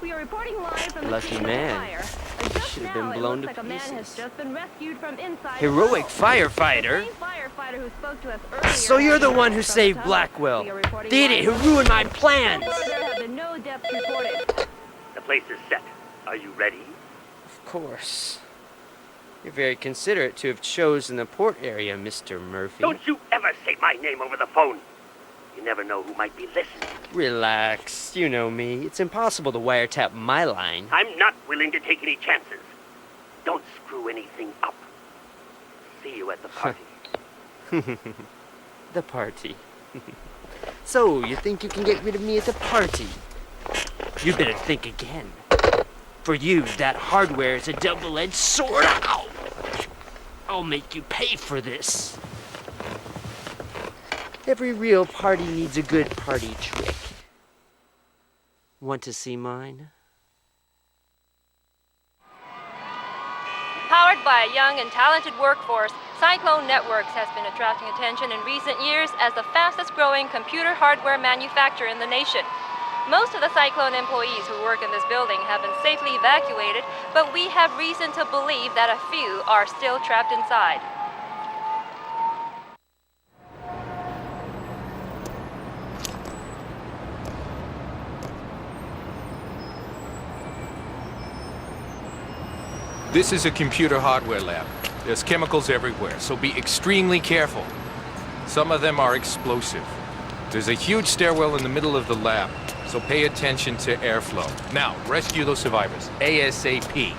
We are reporting live from Lucky the man. fire. And just Should have now, been it blown looks to like a man has pieces. just been rescued from inside Heroic the tunnel. firefighter? The same firefighter who spoke to us earlier. So you're the one who from saved tunnel. Blackwell. We are reporting The idiot who live. ruined my plans! So far, there have been no deaths reported. The place is set. Are you ready? Of course. You're very considerate to have chosen the port area, Mr. Murphy. Don't you ever say my name over the phone. You never know who might be listening. Relax. You know me. It's impossible to wiretap my line. I'm not willing to take any chances. Don't screw anything up. See you at the party. The party. So, you think you can get rid of me at the party? You better think again. For you, that hardware is a double-edged sword. Ow! I'll make you pay for this. Every real party needs a good party trick. Want to see mine? Powered by a young and talented workforce, Cyclone Networks has been attracting attention in recent years as the fastest-growing computer hardware manufacturer in the nation. Most of the Cyclone employees who work in this building have been safely evacuated, but we have reason to believe that a few are still trapped inside. This is a computer hardware lab. There's chemicals everywhere, so be extremely careful. Some of them are explosive. There's a huge stairwell in the middle of the lab, so pay attention to airflow. Now, rescue those survivors, ASAP.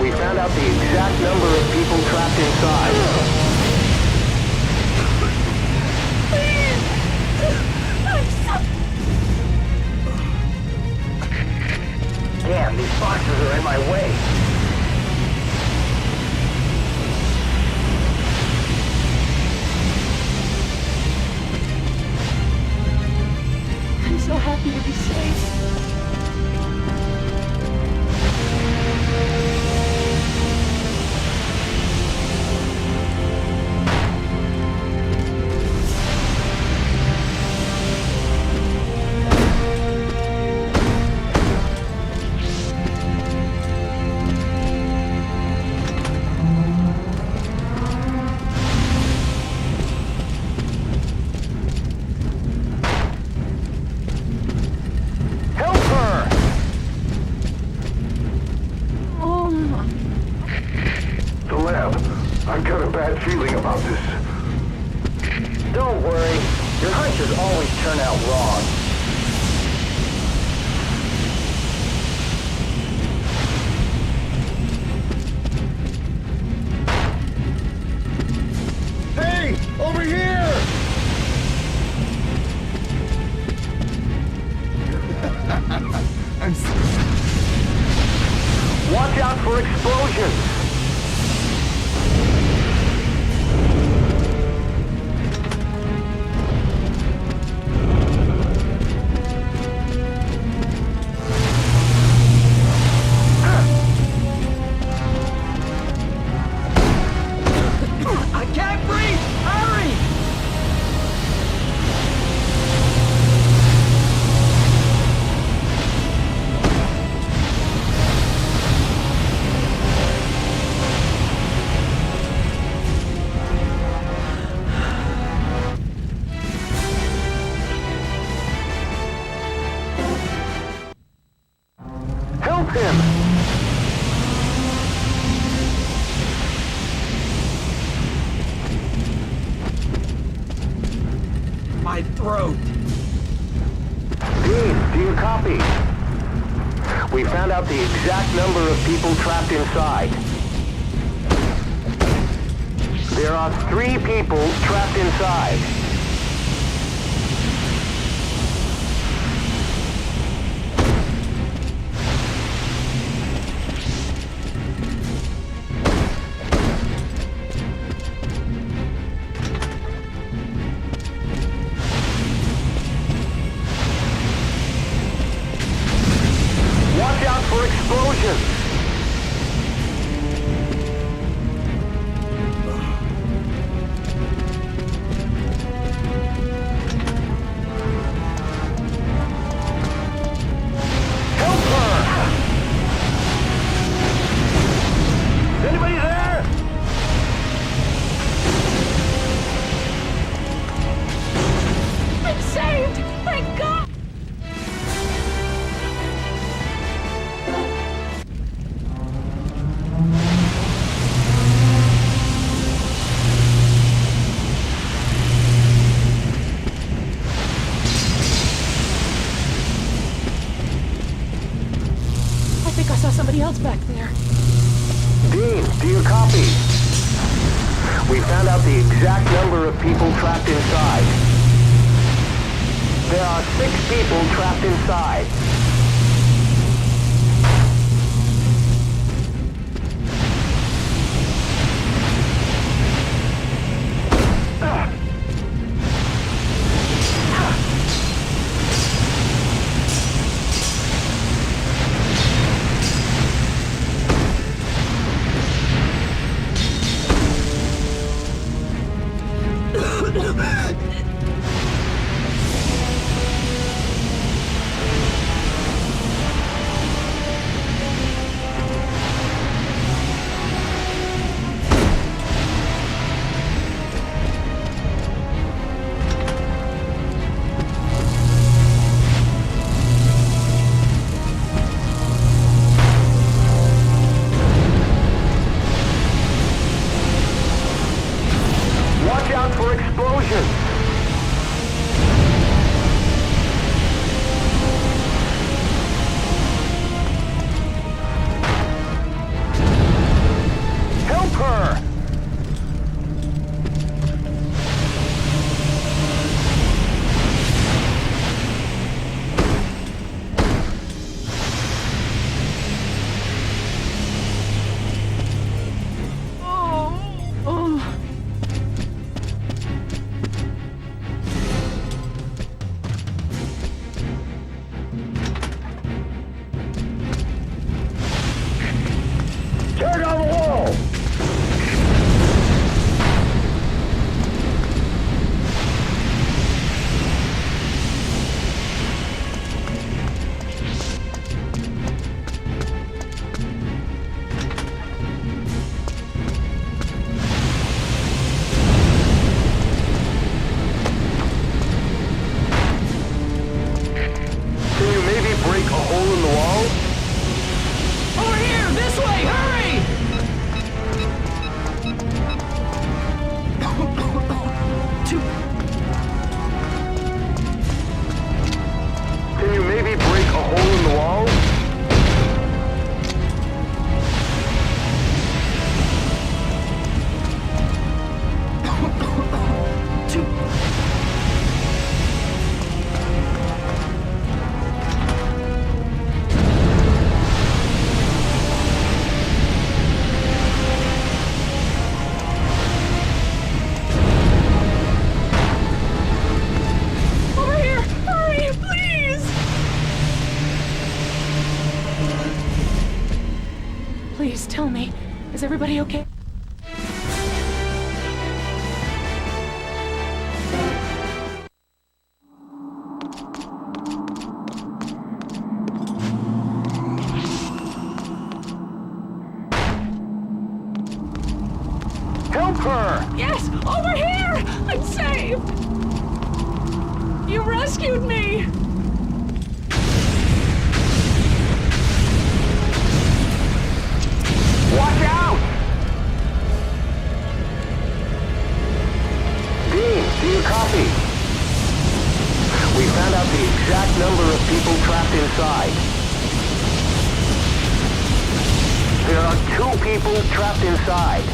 We found out the exact number of people trapped inside. Damn, these boxes are in my way. I'm so happy to be safe. I've got a bad feeling about this. Don't worry. Your hunches always turn out wrong. Hey! Over here! Watch out for explosions! Him. My throat. Dean, do you copy? We found out the exact number of people trapped inside. There are 3 people trapped inside. Watch out for explosions! Help her! Anybody there? I'm saved! Thank God! I think I saw somebody else back there. Dean, do you copy? We found out the exact number of people trapped inside. There are 6 people trapped inside. Watch out for explosions! Help her! Tear down the wall! Can you maybe break a hole in the wall? Over here! This way! Hurry! Can you maybe break a hole in the wall? Over here! Hurry, please! Please tell me, is everybody okay? Help her! Yes, over here! I'm saved! You rescued me! Watch out! Dean, do you copy? We found out the exact number of people trapped inside. There are 2 people trapped inside.